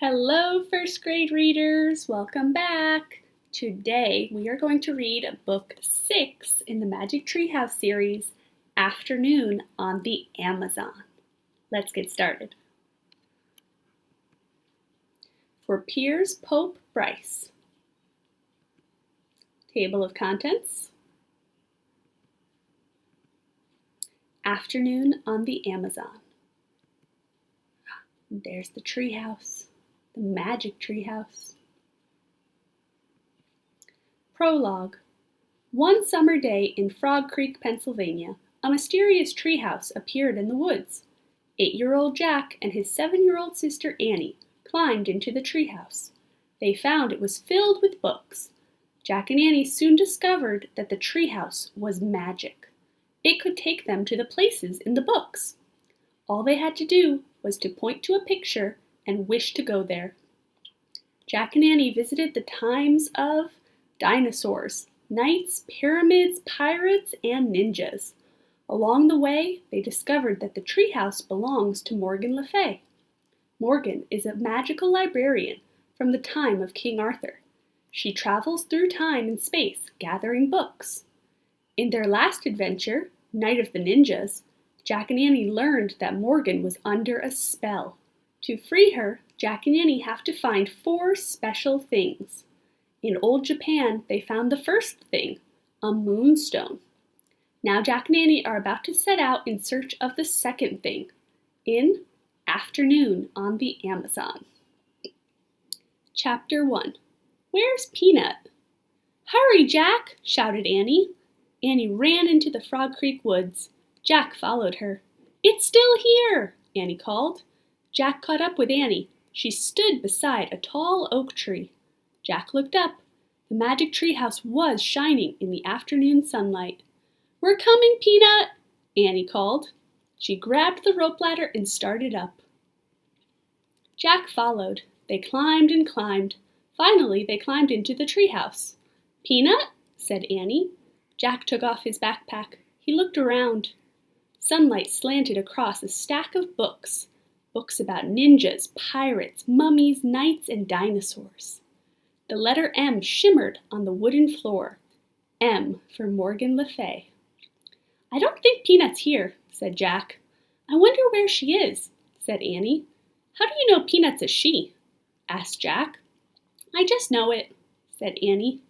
Hello, first grade readers. Welcome back. Today we are going to read book 6 in the Magic Treehouse series, Afternoon on the Amazon. Let's get started. For Piers Pope Bryce. Table of contents. Afternoon on the Amazon. There's the treehouse. The magic treehouse. Prologue. One summer day in Frog Creek, Pennsylvania, a mysterious treehouse appeared in the woods. 8-year-old Jack and his 7-year-old sister Annie climbed into the treehouse. They found it was filled with books. Jack and Annie soon discovered that the treehouse was magic. It could take them to the places in the books. All they had to do was to point to a picture and wish to go there. Jack and Annie visited the times of dinosaurs, knights, pyramids, pirates, and ninjas. Along the way, they discovered that the treehouse belongs to Morgan Le Fay. Morgan is a magical librarian from the time of King Arthur. She travels through time and space, gathering books. In their last adventure, Night of the Ninjas, Jack and Annie learned that Morgan was under a spell. To free her, Jack and Annie have to find 4 special things. In old Japan, they found the first thing, a moonstone. Now Jack and Annie are about to set out in search of the second thing, in Afternoon on the Amazon. Chapter 1. Where's Peanut? Hurry, Jack! Shouted Annie. Annie ran into the Frog Creek woods. Jack followed her. It's still here, Annie called. Jack caught up with Annie. She stood beside a tall oak tree. Jack looked up. The magic treehouse was shining in the afternoon sunlight. We're coming, Peanut, Annie called. She grabbed the rope ladder and started up. Jack followed. They climbed and climbed. Finally, they climbed into the treehouse. Peanut, said Annie. Jack took off his backpack. He looked around. Sunlight slanted across a stack of books. Books about ninjas, pirates, mummies, knights, and dinosaurs. The letter M shimmered on the wooden floor. M for Morgan Le Fay. I don't think Peanut's here, said Jack. I wonder where she is, said Annie. How do you know Peanut's a she? Asked Jack. I just know it, said Annie.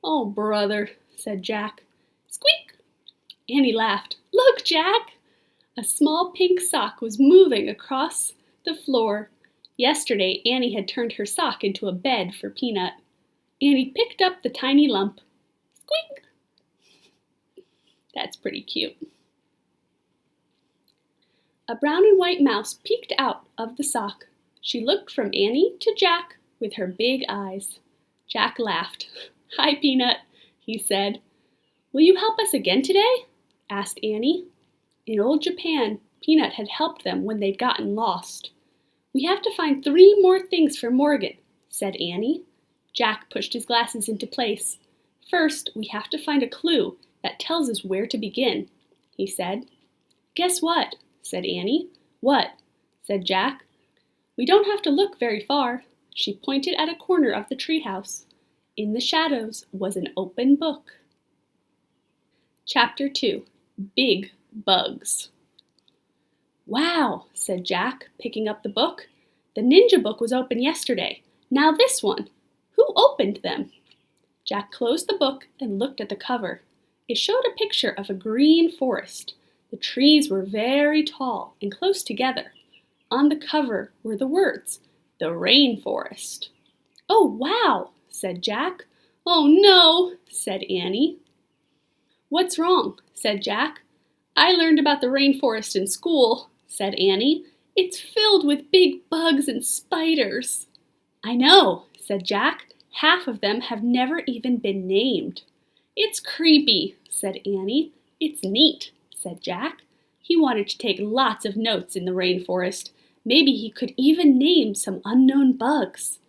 Oh, brother, said Jack. Squeak! Annie laughed. Look, Jack! A small pink sock was moving across the floor. Yesterday, Annie had turned her sock into a bed for Peanut. Annie picked up the tiny lump. Squeak! That's pretty cute. A brown and white mouse peeked out of the sock. She looked from Annie to Jack with her big eyes. Jack laughed. Hi, Peanut, he said. Will you help us again today? Asked Annie. In old Japan, Peanut had helped them when they'd gotten lost. We have to find 3 more things for Morgan, said Annie. Jack pushed his glasses into place. First, we have to find a clue that tells us where to begin, he said. Guess what? Said Annie. What? Said Jack. We don't have to look very far. She pointed at a corner of the treehouse. In the shadows was an open book. Chapter 2. Big Bugs. Wow, said Jack, picking up the book. The ninja book was open yesterday. Now this one. Who opened them? Jack closed the book and looked at the cover. It showed a picture of a green forest. The trees were very tall and close together. On the cover were the words, the rainforest. Oh, wow, said Jack. Oh, no, said Annie. What's wrong? Said Jack. I learned about the rainforest in school, said Annie. It's filled with big bugs and spiders. I know, said Jack. Half of them have never even been named. It's creepy, said Annie. It's neat, said Jack. He wanted to take lots of notes in the rainforest. Maybe he could even name some unknown bugs.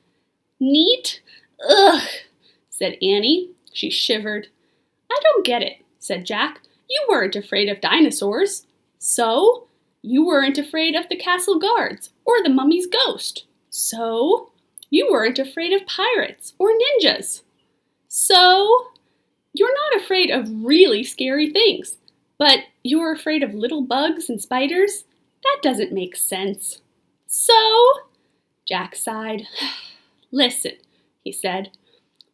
Neat? Ugh, said Annie. She shivered. I don't get it, said Jack. You weren't afraid of dinosaurs. So? You weren't afraid of the castle guards or the mummy's ghost. So, you weren't afraid of pirates or ninjas. So, you're not afraid of really scary things, but you're afraid of little bugs and spiders? That doesn't make sense. So, Jack sighed. Listen, he said,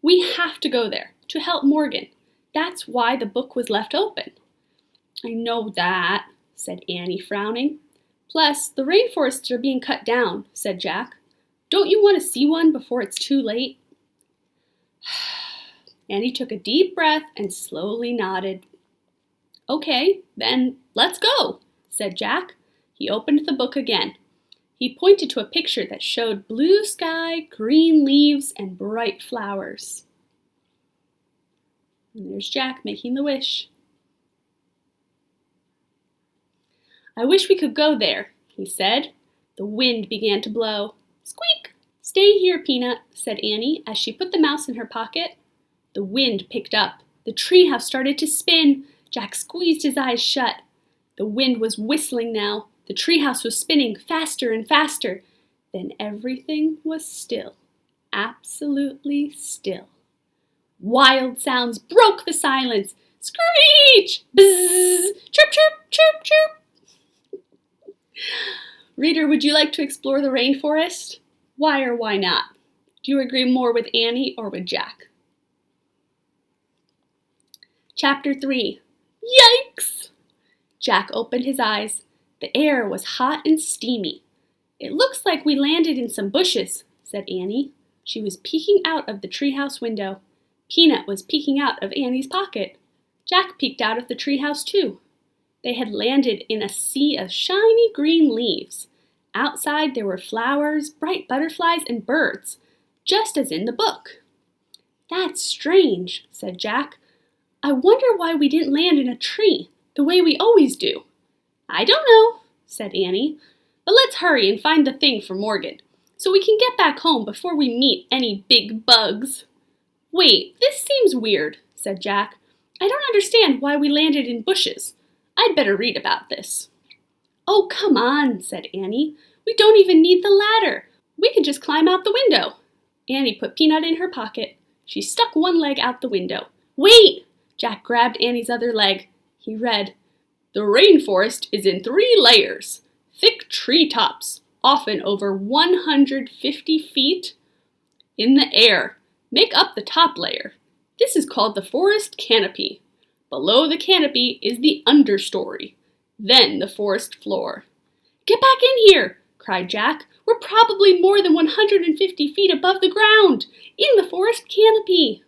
we have to go there to help Morgan. That's why the book was left open. I know that, said Annie, frowning. Plus, the rainforests are being cut down, said Jack. Don't you want to see one before it's too late? Annie took a deep breath and slowly nodded. Okay, then let's go, said Jack. He opened the book again. He pointed to a picture that showed blue sky, green leaves, and bright flowers. And there's Jack making the wish. I wish we could go there, he said. The wind began to blow. Squeak! Stay here, Peanut, said Annie as she put the mouse in her pocket. The wind picked up. The treehouse started to spin. Jack squeezed his eyes shut. The wind was whistling now. The treehouse was spinning faster and faster. Then everything was still. Absolutely still. Wild sounds broke the silence. Screech! Bzzz! Chirp, chirp, chirp, chirp! Reader, would you like to explore the rainforest? Why or why not? Do you agree more with Annie or with Jack? Chapter 3. Yikes! Jack opened his eyes. The air was hot and steamy. It looks like we landed in some bushes, said Annie. She was peeking out of the treehouse window. Peanut was peeking out of Annie's pocket. Jack peeked out of the treehouse too. They had landed in a sea of shiny green leaves. Outside there were flowers, bright butterflies, and birds, just as in the book. That's strange, said Jack. I wonder why we didn't land in a tree, the way we always do. I don't know, said Annie, but let's hurry and find the thing for Morgan, so we can get back home before we meet any big bugs. Wait, this seems weird, said Jack. I don't understand why we landed in bushes. I'd better read about this. Oh, come on, said Annie. We don't even need the ladder. We can just climb out the window. Annie put Peanut in her pocket. She stuck one leg out the window. Wait! Jack grabbed Annie's other leg. He read, The rainforest is in 3 layers. Thick treetops, often over 150 feet in the air, make up the top layer. This is called the forest canopy. Below the canopy is the understory, then the forest floor. Get back in here, cried Jack. We're probably more than 150 feet above the ground, in the forest canopy.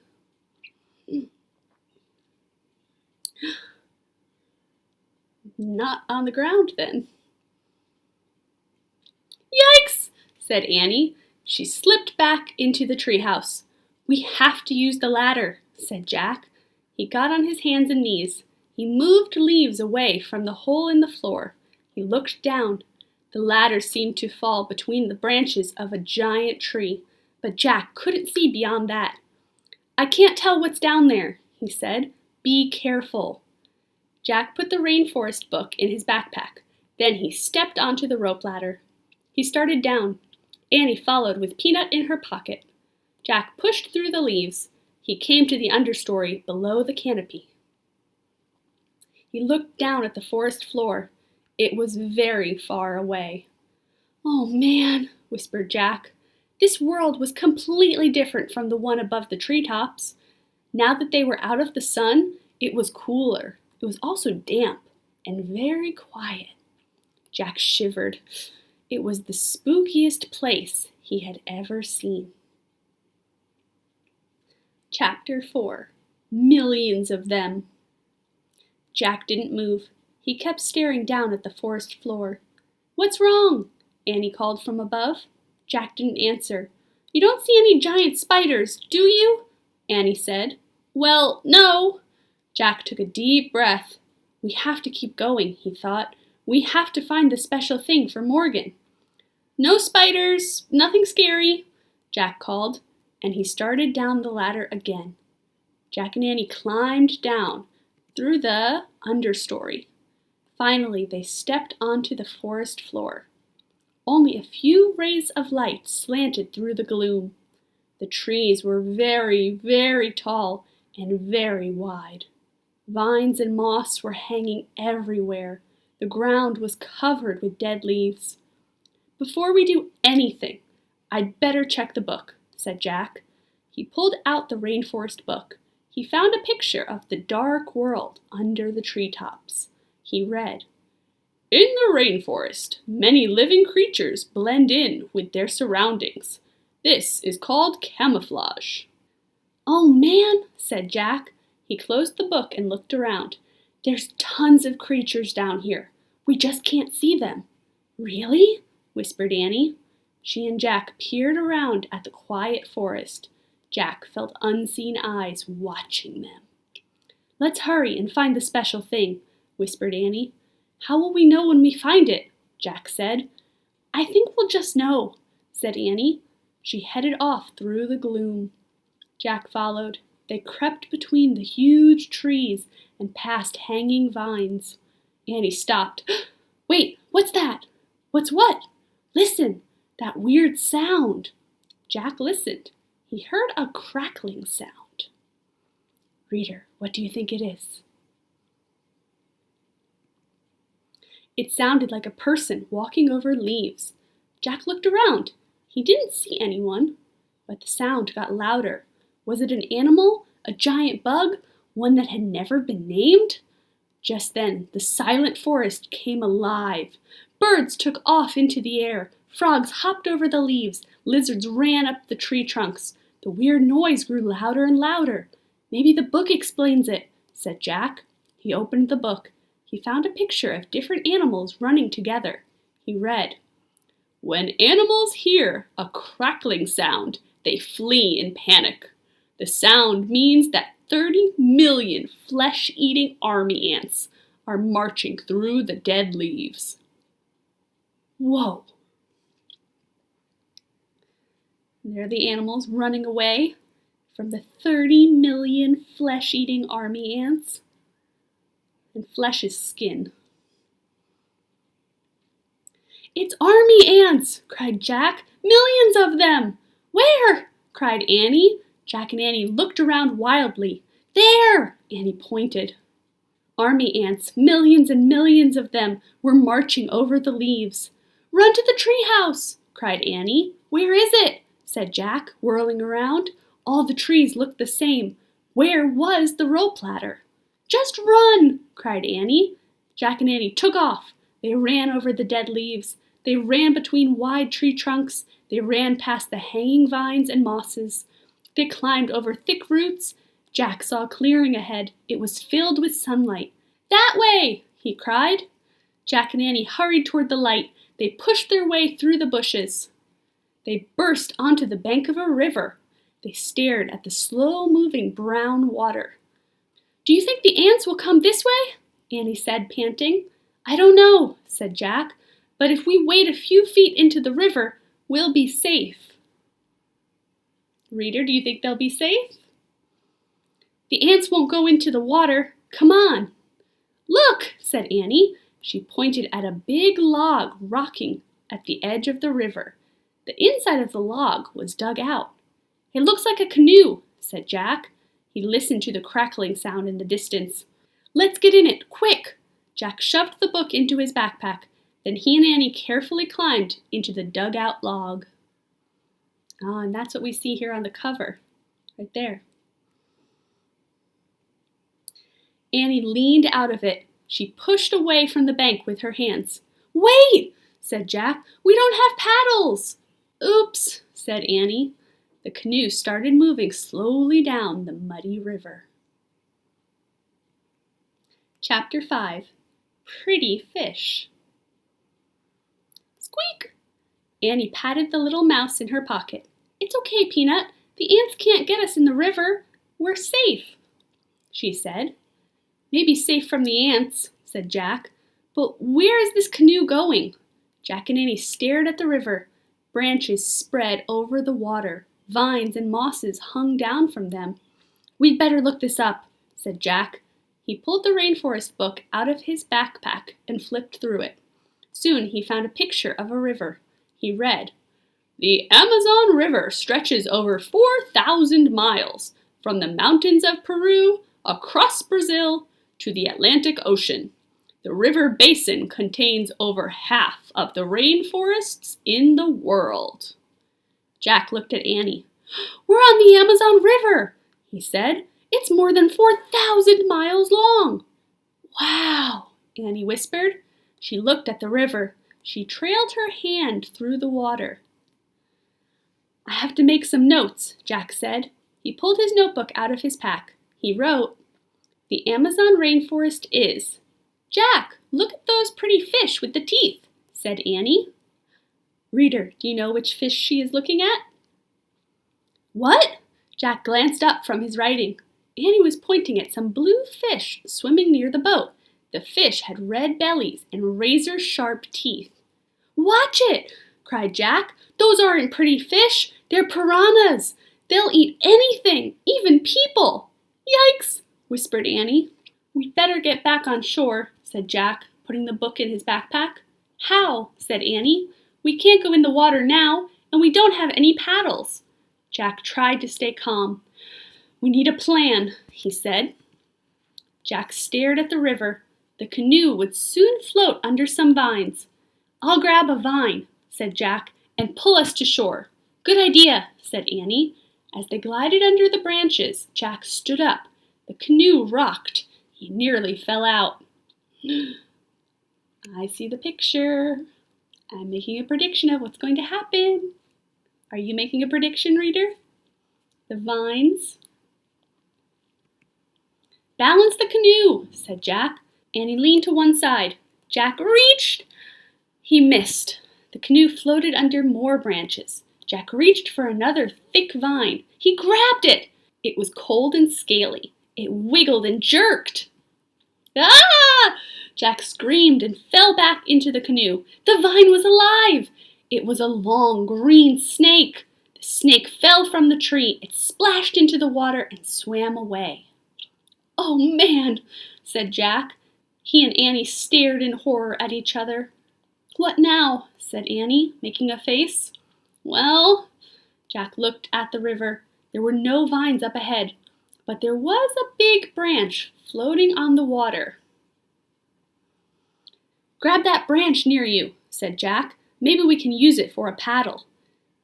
Not on the ground, then. Yikes, said Annie. She slipped back into the treehouse. We have to use the ladder, said Jack. He got on his hands and knees. He moved leaves away from the hole in the floor. He looked down. The ladder seemed to fall between the branches of a giant tree, but Jack couldn't see beyond that. I can't tell what's down there, he said. Be careful. Jack put the rainforest book in his backpack. Then he stepped onto the rope ladder. He started down. Annie followed with Peanut in her pocket. Jack pushed through the leaves. He came to the understory below the canopy. He looked down at the forest floor. It was very far away. Oh, man, whispered Jack. This world was completely different from the one above the treetops. Now that they were out of the sun, it was cooler. It was also damp and very quiet. Jack shivered. It was the spookiest place he had ever seen. Chapter 4. Millions of them. Jack didn't move. He kept staring down at the forest floor. What's wrong? Annie called from above. Jack didn't answer. You don't see any giant spiders, do you? Annie said. Well, no. Jack took a deep breath. We have to keep going, he thought. We have to find the special thing for Morgan. No spiders, nothing scary, Jack called, and he started down the ladder again. Jack and Annie climbed down through the understory. Finally, they stepped onto the forest floor. Only a few rays of light slanted through the gloom. The trees were very, very tall and very wide. Vines and moss were hanging everywhere. The ground was covered with dead leaves. "Before we do anything, I'd better check the book," said Jack. He pulled out the rainforest book. He found a picture of the dark world under the treetops. He read, "In the rainforest, many living creatures blend in with their surroundings. This is called camouflage." "Oh man," said Jack. He closed the book and looked around. "There's tons of creatures down here. We just can't see them." "Really?" whispered Annie. She and Jack peered around at the quiet forest. Jack felt unseen eyes watching them. "Let's hurry and find the special thing," whispered Annie. "How will we know when we find it?" Jack said. "I think we'll just know," said Annie. She headed off through the gloom. Jack followed. They crept between the huge trees and past hanging vines. Annie stopped. "Wait, what's that?" "What's what?" "Listen, that weird sound." Jack listened. He heard a crackling sound. "Reader, what do you think it is?" It sounded like a person walking over leaves. Jack looked around. He didn't see anyone, but the sound got louder. Was it an animal? A giant bug? One that had never been named? Just then, the silent forest came alive. Birds took off into the air. Frogs hopped over the leaves. Lizards ran up the tree trunks. The weird noise grew louder and louder. "Maybe the book explains it," said Jack. He opened the book. He found a picture of different animals running together. He read, "When animals hear a crackling sound, they flee in panic. The sound means that 30 million flesh-eating army ants are marching through the dead leaves." Whoa! There are the animals running away from the 30 million flesh-eating army ants. And flesh is skin. "It's army ants!" cried Jack. "Millions of them!" "Where?" cried Annie. Jack and Annie looked around wildly. "There!" Annie pointed. Army ants, millions and millions of them, were marching over the leaves. "Run to the treehouse!" cried Annie. "Where is it?" said Jack, whirling around. All the trees looked the same. Where was the rope ladder? "Just run!" cried Annie. Jack and Annie took off. They ran over the dead leaves. They ran between wide tree trunks. They ran past the hanging vines and mosses. They climbed over thick roots. Jack saw a clearing ahead. It was filled with sunlight. "That way!" he cried. Jack and Annie hurried toward the light. They pushed their way through the bushes. They burst onto the bank of a river. They stared at the slow-moving brown water. "Do you think the ants will come this way?" Annie said, panting. "I don't know," said Jack, "but if we wade a few feet into the river, we'll be safe." Reader, do you think they'll be safe? "The ants won't go into the water. Come on." "Look," said Annie. She pointed at a big log rocking at the edge of the river. The inside of the log was dug out. "It looks like a canoe," said Jack. He listened to the crackling sound in the distance. "Let's get in it, quick!" Jack shoved the book into his backpack. Then he and Annie carefully climbed into the dug-out log. And that's what we see here on the cover, right there. Annie leaned out of it. She pushed away from the bank with her hands. "Wait!" said Jack. "We don't have paddles!" "Oops!" said Annie. The canoe started moving slowly down the muddy river. Chapter 5. Pretty Fish. Squeak! Annie patted the little mouse in her pocket. "It's okay, Peanut. The ants can't get us in the river. We're safe," she said. "Maybe safe from the ants," said Jack. "But where is this canoe going?" Jack and Annie stared at the river. Branches spread over the water. Vines and mosses hung down from them. "We'd better look this up," said Jack. He pulled the rainforest book out of his backpack and flipped through it. Soon he found a picture of a river. He read, "The Amazon River stretches over 4,000 miles from the mountains of Peru across Brazil to the Atlantic Ocean. The river basin contains over half of the rainforests in the world." Jack looked at Annie. "We're on the Amazon River," he said. "It's more than 4,000 miles long." "Wow," Annie whispered. She looked at the river. She trailed her hand through the water. "I have to make some notes," Jack said. He pulled his notebook out of his pack. He wrote, "The Amazon rainforest is—" "Jack, look at those pretty fish with the teeth," said Annie. Reader, do you know which fish she is looking at? "What?" Jack glanced up from his writing. Annie was pointing at some blue fish swimming near the boat. The fish had red bellies and razor-sharp teeth. "Watch it!" cried Jack. "Those aren't pretty fish. They're piranhas. They'll eat anything, even people." "Yikes!" whispered Annie. "We'd better get back on shore," said Jack, putting the book in his backpack. "How?" said Annie. "We can't go in the water now, and we don't have any paddles." Jack tried to stay calm. "We need a plan," he said. Jack stared at the river. The canoe would soon float under some vines. "I'll grab a vine," said Jack, "and pull us to shore." "Good idea," said Annie. As they glided under the branches, Jack stood up. The canoe rocked. He nearly fell out. I see the picture. I'm making a prediction of what's going to happen. Are you making a prediction, reader? The vines. "Balance the canoe," said Jack. Annie leaned to one side. Jack reached. He missed. The canoe floated under more branches. Jack reached for another thick vine. He grabbed it. It was cold and scaly. It wiggled and jerked. "Ah!" Jack screamed and fell back into the canoe. The vine was alive. It was a long green snake. The snake fell from the tree. It splashed into the water and swam away. "Oh, man," said Jack. He and Annie stared in horror at each other. "What now?" said Annie, making a face. "Well," Jack looked at the river. There were no vines up ahead, but there was a big branch floating on the water. "Grab that branch near you," said Jack. "Maybe we can use it for a paddle."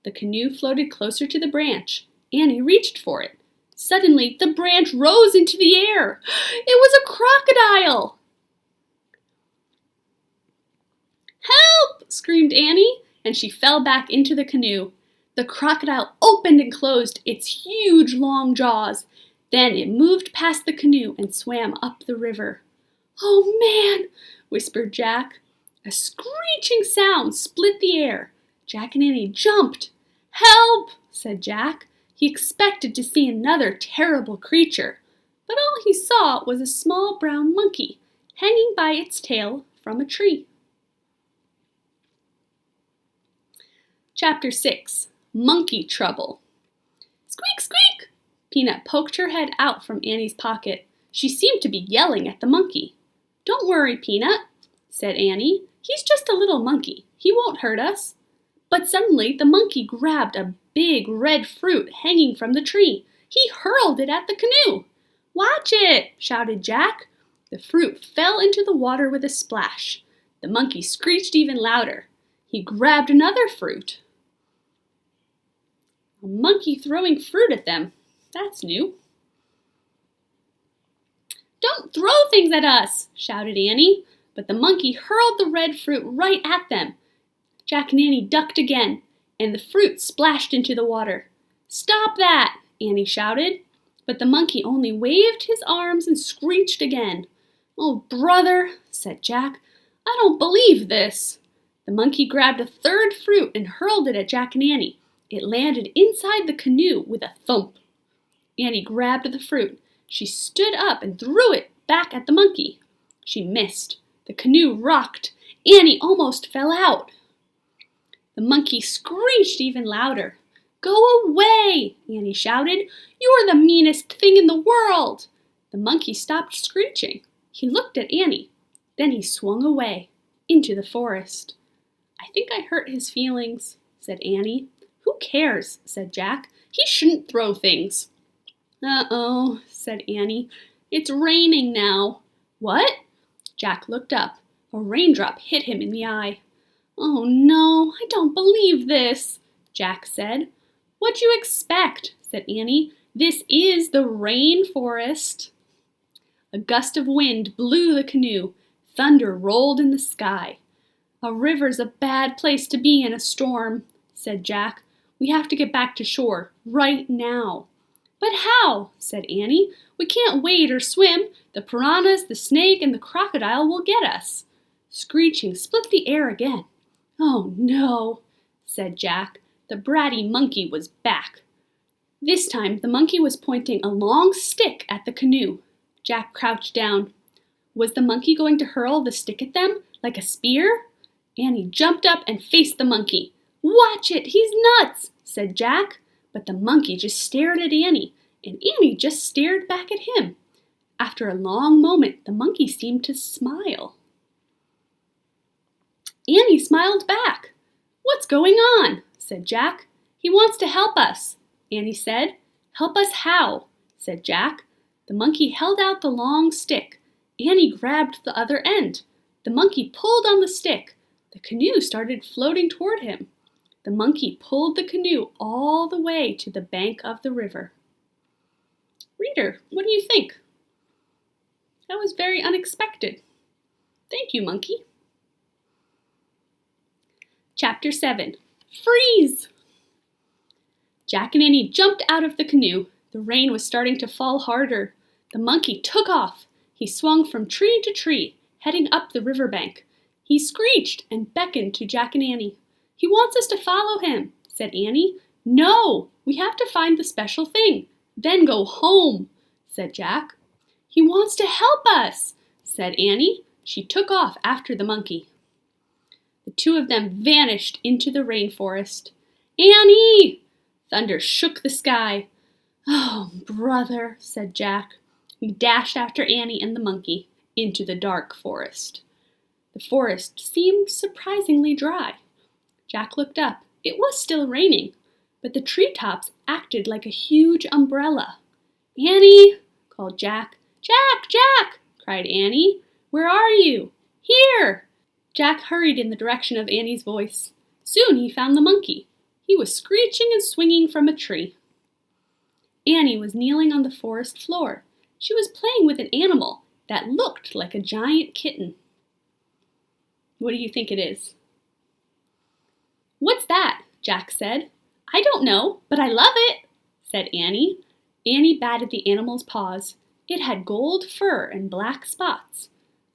The canoe floated closer to the branch. Annie reached for it. Suddenly, the branch rose into the air. It was a crocodile! "Help!" screamed Annie, and she fell back into the canoe. The crocodile opened and closed its huge long jaws. Then it moved past the canoe and swam up the river. "Oh, man!" whispered Jack. A screeching sound split the air. Jack and Annie jumped. "Help!" said Jack. He expected to see another terrible creature, but all he saw was a small brown monkey hanging by its tail from a tree. Chapter 6. Monkey Trouble. "Squeak, squeak!" Peanut poked her head out from Annie's pocket. She seemed to be yelling at the monkey. "Don't worry, Peanut," said Annie. "He's just a little monkey. He won't hurt us." But suddenly the monkey grabbed a big red fruit hanging from the tree. He hurled it at the canoe. "Watch it!" shouted Jack. The fruit fell into the water with a splash. The monkey screeched even louder. He grabbed another fruit. A monkey throwing fruit at them. That's new. "Don't throw things at us!" shouted Annie. But the monkey hurled the red fruit right at them. Jack and Annie ducked again, and the fruit splashed into the water. "Stop that!" Annie shouted. But the monkey only waved his arms and screeched again. "Oh, brother," said Jack, "I don't believe this." The monkey grabbed a third fruit and hurled it at Jack and Annie. It landed inside the canoe with a thump. Annie grabbed the fruit. She stood up and threw it back at the monkey. She missed. The canoe rocked. Annie almost fell out. The monkey screeched even louder. "Go away!" Annie shouted. "You're the meanest thing in the world!" The monkey stopped screeching. He looked at Annie. Then he swung away into the forest. "I I think I hurt his feelings, said Annie. Who cares, said Jack. He shouldn't throw things. Uh-oh, said Annie. It's raining now. What? Jack looked up. A raindrop hit him in the eye. Oh no, I don't believe this, Jack said. What'd you expect, said Annie. This is the rainforest. A gust of wind blew the canoe. Thunder rolled in the sky. A river's a bad place to be in a storm, said Jack. We have to get back to shore, right now. But how? Said Annie. We can't wade or swim. The piranhas, the snake, and the crocodile will get us. Screeching split the air again. Oh no, said Jack. The bratty monkey was back. This time the monkey was pointing a long stick at the canoe. Jack crouched down. Was the monkey going to hurl the stick at them, like a spear? Annie jumped up and faced the monkey. Watch it, he's nuts, said Jack. But the monkey just stared at Annie, and Annie just stared back at him. After a long moment, the monkey seemed to smile. Annie smiled back. What's going on? Said Jack. He wants to help us, Annie said. Help us how? Said Jack. The monkey held out the long stick. Annie grabbed the other end. The monkey pulled on the stick. The canoe started floating toward him. The monkey pulled the canoe all the way to the bank of the river. Reader, what do you think? That was very unexpected. Thank you, monkey. Chapter 7. Freeze! Jack and Annie jumped out of the canoe. The rain was starting to fall harder. The monkey took off. He swung from tree to tree, heading up the riverbank. He screeched and beckoned to Jack and Annie. He wants us to follow him, said Annie. No, we have to find the special thing, then go home, said Jack. He wants to help us, said Annie. She took off after the monkey. The two of them vanished into the rainforest. Annie! Thunder shook the sky. Oh, brother, said Jack. He dashed after Annie and the monkey into the dark forest. The forest seemed surprisingly dry. Jack looked up. It was still raining, but the treetops acted like a huge umbrella. Annie, called Jack. Jack, Jack, cried Annie. Where are you? Here! Jack hurried in the direction of Annie's voice. Soon he found the monkey. He was screeching and swinging from a tree. Annie was kneeling on the forest floor. She was playing with an animal that looked like a giant kitten. What do you think it is? What's that? Jack said. I don't know, but I love it, said Annie. Annie batted the animal's paws. It had gold fur and black spots.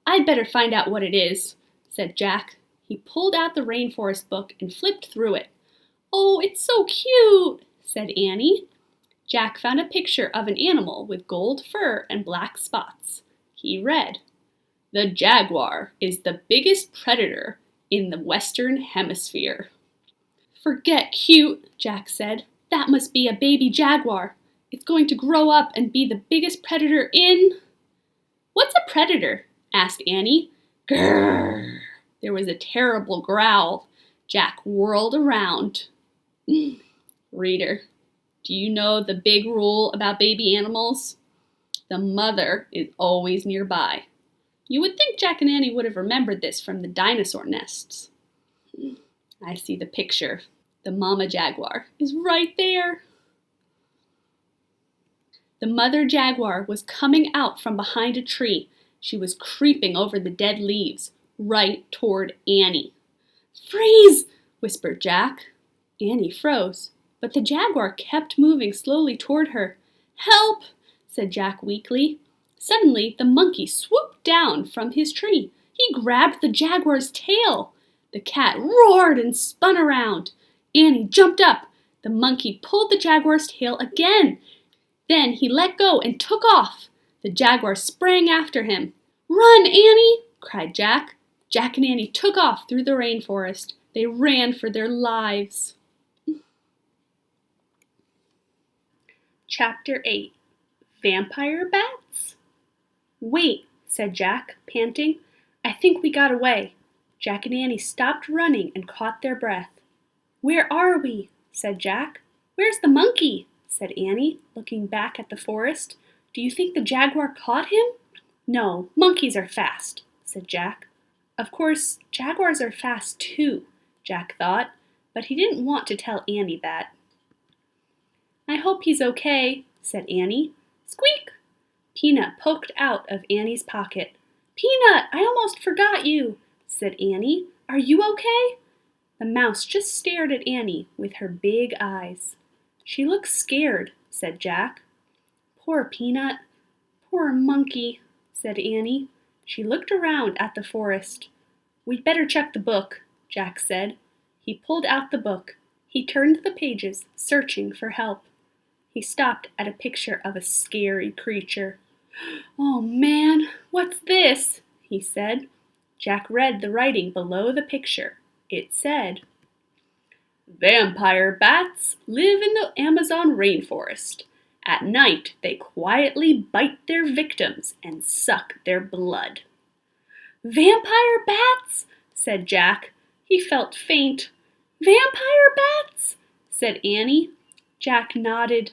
I'd better find out what it is, said Jack. He pulled out the rainforest book and flipped through it. Oh, it's so cute, said Annie. Jack found a picture of an animal with gold fur and black spots. He read, The jaguar is the biggest predator in the Western Hemisphere. Forget cute, Jack said. That must be a baby jaguar. It's going to grow up and be the biggest predator in... What's a predator? Asked Annie. Grrr! There was a terrible growl. Jack whirled around. Reader, do you know the big rule about baby animals? The mother is always nearby. You would think Jack and Annie would have remembered this from the dinosaur nests. I see the picture. The mama jaguar is right there. The mother jaguar was coming out from behind a tree. She was creeping over the dead leaves, right toward Annie. Freeze! Whispered Jack. Annie froze, but the jaguar kept moving slowly toward her. Help! Said Jack weakly. Suddenly, the monkey swooped down from his tree. He grabbed the jaguar's tail. The cat roared and spun around. Annie jumped up. The monkey pulled the jaguar's tail again. Then he let go and took off. The jaguar sprang after him. Run, Annie! Cried Jack. Jack and Annie took off through the rainforest. They ran for their lives. Chapter 8. Vampire Bats? Wait, said Jack, panting. I think we got away. Jack and Annie stopped running and caught their breath. "Where are we?" said Jack. "Where's the monkey?" said Annie, looking back at the forest. "Do you think the jaguar caught him?" "No, monkeys are fast," said Jack. Of course, jaguars are fast too, Jack thought, but he didn't want to tell Annie that. "I hope he's okay," said Annie. Squeak! Peanut poked out of Annie's pocket. "Peanut, I almost forgot you," said Annie. "Are you okay?" The mouse just stared at Annie with her big eyes. "She looks scared," said Jack. "Poor Peanut. Poor monkey," said Annie. She looked around at the forest. "We'd better check the book," Jack said. He pulled out the book. He turned the pages, searching for help. He stopped at a picture of a scary creature. "Oh man, what's this?" he said. Jack read the writing below the picture. It said, "Vampire bats live in the Amazon rainforest. At night, they quietly bite their victims and suck their blood." "Vampire bats?" said Jack. He felt faint. "Vampire bats?" said Annie. Jack nodded.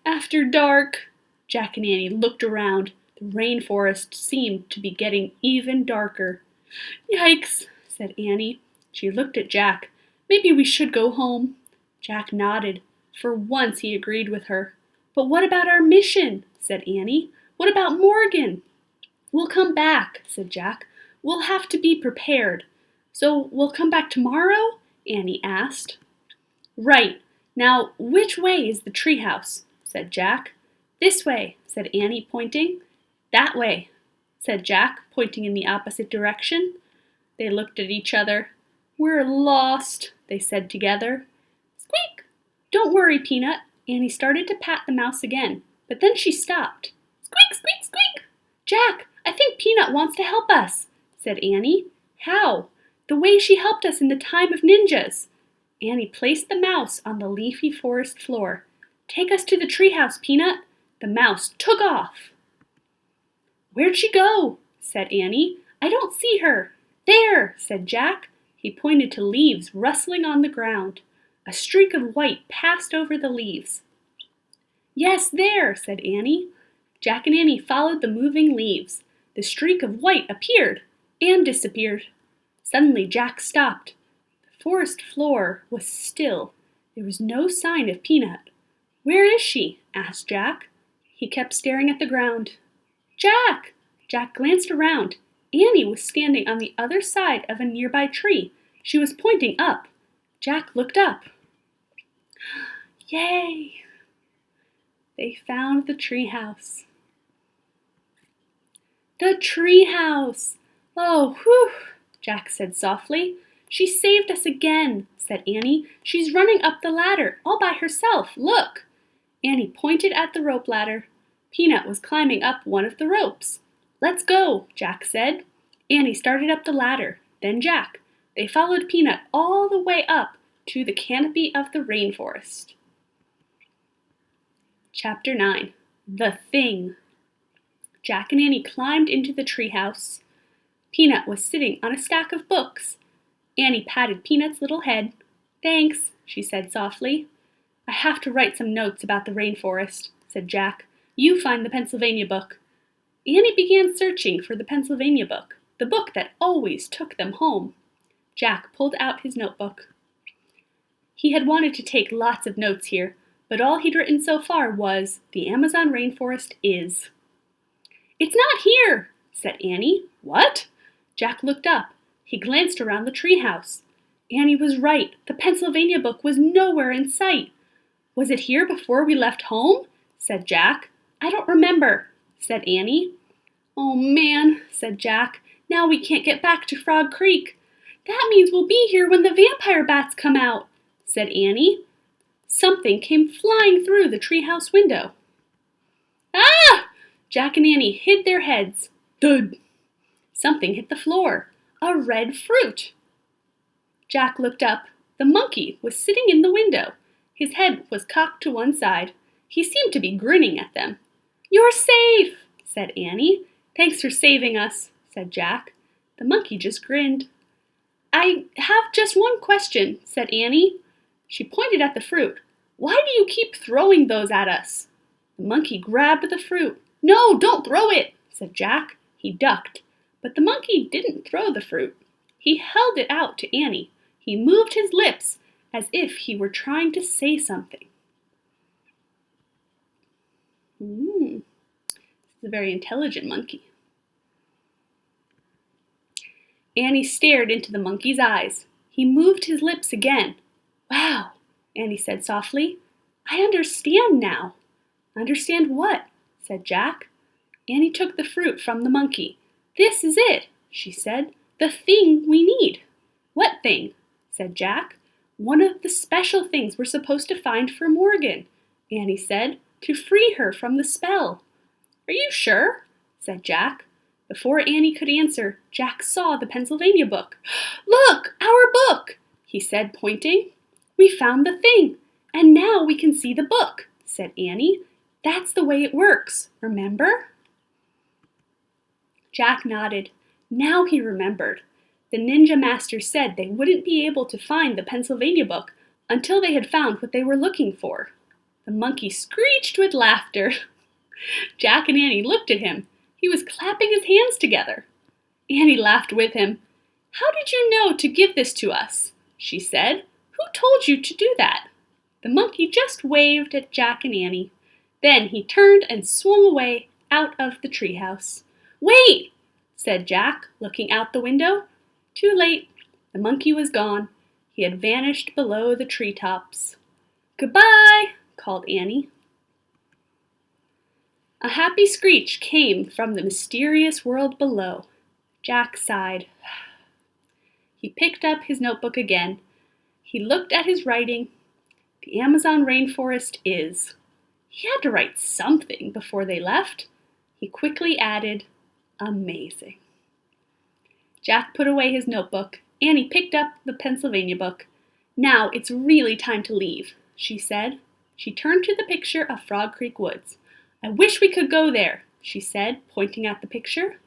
"After dark." Jack and Annie looked around. The rainforest seemed to be getting even darker. "Yikes," said Annie. She looked at Jack. "Maybe we should go home." Jack nodded. For once he agreed with her. "But what about our mission?" said Annie. "What about Morgan?" "We'll come back," said Jack. "We'll have to be prepared." "So we'll come back tomorrow?" Annie asked. "Right. Now, which way is the treehouse?" said Jack. "This way," said Annie, pointing. "That way," said Jack, pointing in the opposite direction. They looked at each other. "We're lost," they said together. Squeak! "Don't worry, Peanut." Annie started to pat the mouse again, but then she stopped. Squeak, squeak, squeak! "Jack, I think Peanut wants to help us," said Annie. "How?" "The way she helped us in the time of ninjas." Annie placed the mouse on the leafy forest floor. "Take us to the treehouse, Peanut." The mouse took off. "Where'd she go?" said Annie. "I don't see her." "There," said Jack. He pointed to leaves rustling on the ground. A streak of white passed over the leaves. "Yes, there," said Annie. Jack and Annie followed the moving leaves. The streak of white appeared and disappeared. Suddenly Jack stopped. The forest floor was still. There was no sign of Peanut. "Where is she?" asked Jack. He kept staring at the ground. "Jack!" Jack glanced around. Annie was standing on the other side of a nearby tree. She was pointing up. Jack looked up. Yay! They found the treehouse. "The treehouse! Oh, whew!" Jack said softly. "She saved us again," said Annie. "She's running up the ladder all by herself. Look!" Annie pointed at the rope ladder. Peanut was climbing up one of the ropes. "Let's go," Jack said. Annie started up the ladder, then Jack. They followed Peanut all the way up to the canopy of the rainforest. Chapter 9. The Thing. Jack and Annie climbed into the treehouse. Peanut was sitting on a stack of books. Annie patted Peanut's little head. "Thanks," she said softly. "I have to write some notes about the rainforest," said Jack. "You find the Pennsylvania book." Annie began searching for the Pennsylvania book, the book that always took them home. Jack pulled out his notebook. He had wanted to take lots of notes here, but all he'd written so far was, "The Amazon rainforest is." "It's not here," said Annie. "What?" Jack looked up. He glanced around the treehouse. Annie was right. The Pennsylvania book was nowhere in sight. "Was it here before we left home?" said Jack. "I don't remember," said Annie. "Oh man," said Jack. "Now we can't get back to Frog Creek." "That means we'll be here when the vampire bats come out," said Annie. Something came flying through the treehouse window. "Ah!" Jack and Annie hid their heads. Thud! Something hit the floor. A red fruit. Jack looked up. The monkey was sitting in the window. His head was cocked to one side. He seemed to be grinning at them. "You're safe," said Annie. "Thanks for saving us," said Jack. The monkey just grinned. I have just one question, said Annie. She pointed at the fruit. Why do you keep throwing those at us? The monkey grabbed the fruit. No, don't throw it, said Jack. He ducked, but the monkey didn't throw the fruit. He held it out to Annie. He moved his lips as if he were trying to say something. This is a very intelligent monkey. Annie stared into the monkey's eyes. He moved his lips again. Wow, Annie said softly. I understand now. Understand what? Said Jack. Annie took the fruit from the monkey. This is it, she said. The thing we need. What thing? Said Jack. One of the special things we're supposed to find for Morgan, Annie said, to free her from the spell. Are you sure? Said Jack. Before Annie could answer, Jack saw the Pennsylvania book. Look, our book, he said, pointing. We found the thing, and now we can see the book, said Annie. That's the way it works, remember? Jack nodded. Now he remembered. The ninja master said they wouldn't be able to find the Pennsylvania book until they had found what they were looking for. The monkey screeched with laughter. Jack and Annie looked at him. He was clapping his hands together. Annie laughed with him. How did you know to give this to us? She said. Who told you to do that? The monkey just waved at Jack and Annie. Then he turned and swung away out of the treehouse. Wait, said Jack, looking out the window. Too late. The monkey was gone. He had vanished below the treetops. Goodbye, called Annie. A happy screech came from the mysterious world below. Jack sighed. He picked up his notebook again. He looked at his writing. The Amazon rainforest is. He had to write something before they left. He quickly added, amazing. Jack put away his notebook. Annie picked up the Pennsylvania book. Now it's really time to leave, she said. She turned to the picture of Frog Creek Woods. I wish we could go there, she said, pointing at the picture.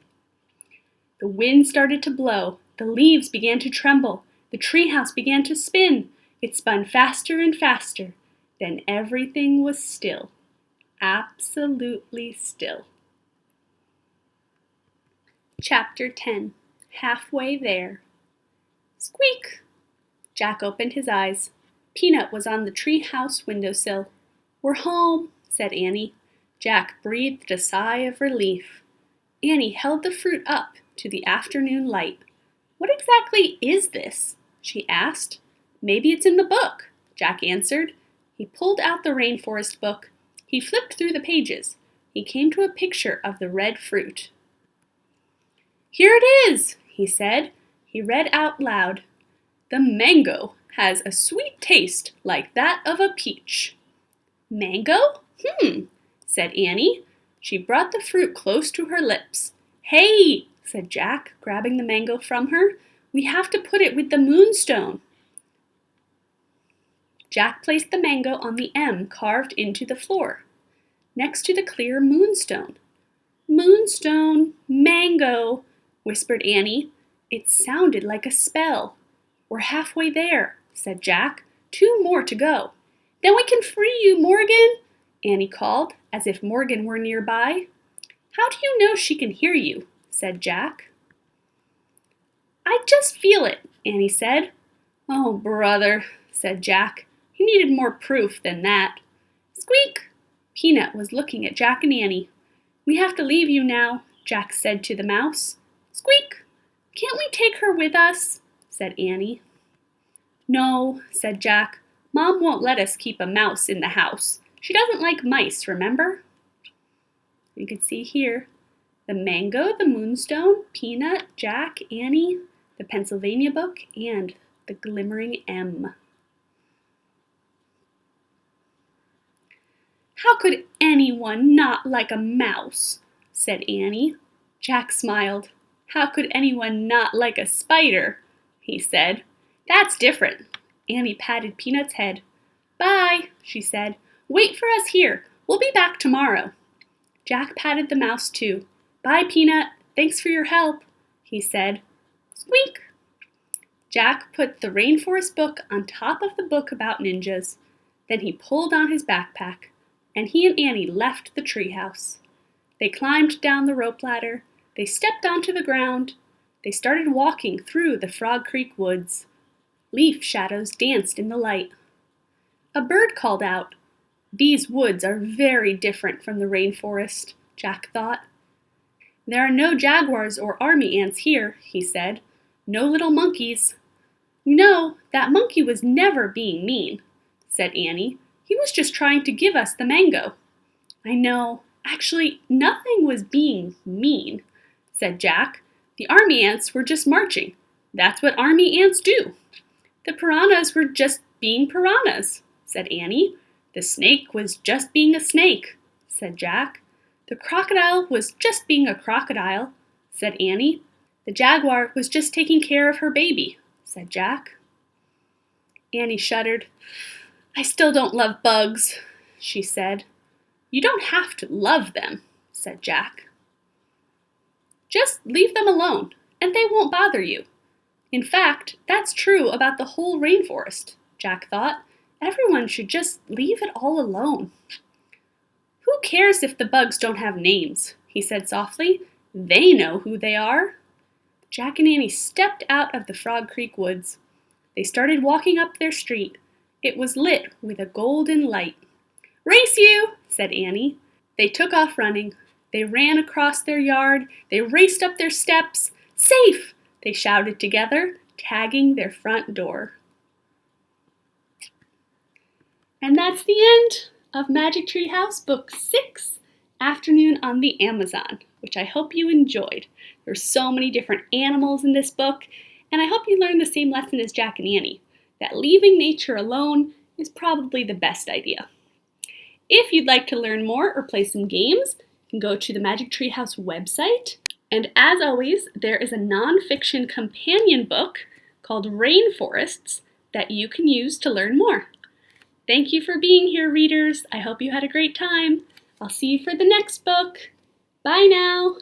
The wind started to blow. The leaves began to tremble. The treehouse began to spin. It spun faster and faster. Then everything was still. Absolutely still. Chapter 10. Halfway There. Squeak! Jack opened his eyes. Peanut was on the treehouse windowsill. We're home, said Annie. Jack breathed a sigh of relief. Annie held the fruit up to the afternoon light. What exactly is this? She asked. Maybe it's in the book, Jack answered. He pulled out the rainforest book. He flipped through the pages. He came to a picture of the red fruit. Here it is, he said. He read out loud. The mango has a sweet taste like that of a peach. Mango? Said Annie. She brought the fruit close to her lips. Hey, said Jack, grabbing the mango from her. We have to put it with the moonstone. Jack placed the mango on the M carved into the floor, next to the clear moonstone. Moonstone, mango, whispered Annie. It sounded like a spell. We're halfway there, said Jack. 2 more to go. Then we can free you, Morgan, Annie called, as if Morgan were nearby. How do you know she can hear you? Said Jack. I just feel it, Annie said. Oh, brother, said Jack. He needed more proof than that. Squeak! Peanut was looking at Jack and Annie. We have to leave you now, Jack said to the mouse. Squeak! Can't we take her with us? Said Annie. No, said Jack. Mom won't let us keep a mouse in the house. She doesn't like mice, remember? You can see here the mango, the moonstone, Peanut, Jack, Annie, the Pennsylvania book, and the glimmering M. How could anyone not like a mouse? Said Annie. Jack smiled. How could anyone not like a spider? He said. That's different. Annie patted Peanut's head. Bye, she said. Wait for us here. We'll be back tomorrow. Jack patted the mouse too. Bye, Peanut. Thanks for your help, he said. Squeak! Jack put the rainforest book on top of the book about ninjas. Then he pulled on his backpack, and he and Annie left the treehouse. They climbed down the rope ladder. They stepped onto the ground. They started walking through the Frog Creek woods. Leaf shadows danced in the light. A bird called out. These woods are very different from the rainforest, Jack thought. There are no jaguars or army ants here, he said. No little monkeys. No, that monkey was never being mean, said Annie. He was just trying to give us the mango. I know. Actually, nothing was being mean, said Jack. The army ants were just marching. That's what army ants do. The piranhas were just being piranhas, said Annie. The snake was just being a snake, said Jack. The crocodile was just being a crocodile, said Annie. The jaguar was just taking care of her baby, said Jack. Annie shuddered. I still don't love bugs, she said. You don't have to love them, said Jack. Just leave them alone, and they won't bother you. In fact, that's true about the whole rainforest, Jack thought. Everyone should just leave it all alone. Who cares if the bugs don't have names, he said softly. They know who they are. Jack and Annie stepped out of the Frog Creek woods. They started walking up their street. It was lit with a golden light. Race you, said Annie. They took off running. They ran across their yard. They raced up their steps. Safe, they shouted together, tagging their front door. And that's the end of Magic Tree House, Book 6, Afternoon on the Amazon, which I hope you enjoyed. There's so many different animals in this book, and I hope you learned the same lesson as Jack and Annie, that leaving nature alone is probably the best idea. If you'd like to learn more or play some games, you can go to the Magic Tree House website. And as always, there is a nonfiction companion book called Rainforests that you can use to learn more. Thank you for being here, readers. I hope you had a great time. I'll see you for the next book. Bye now.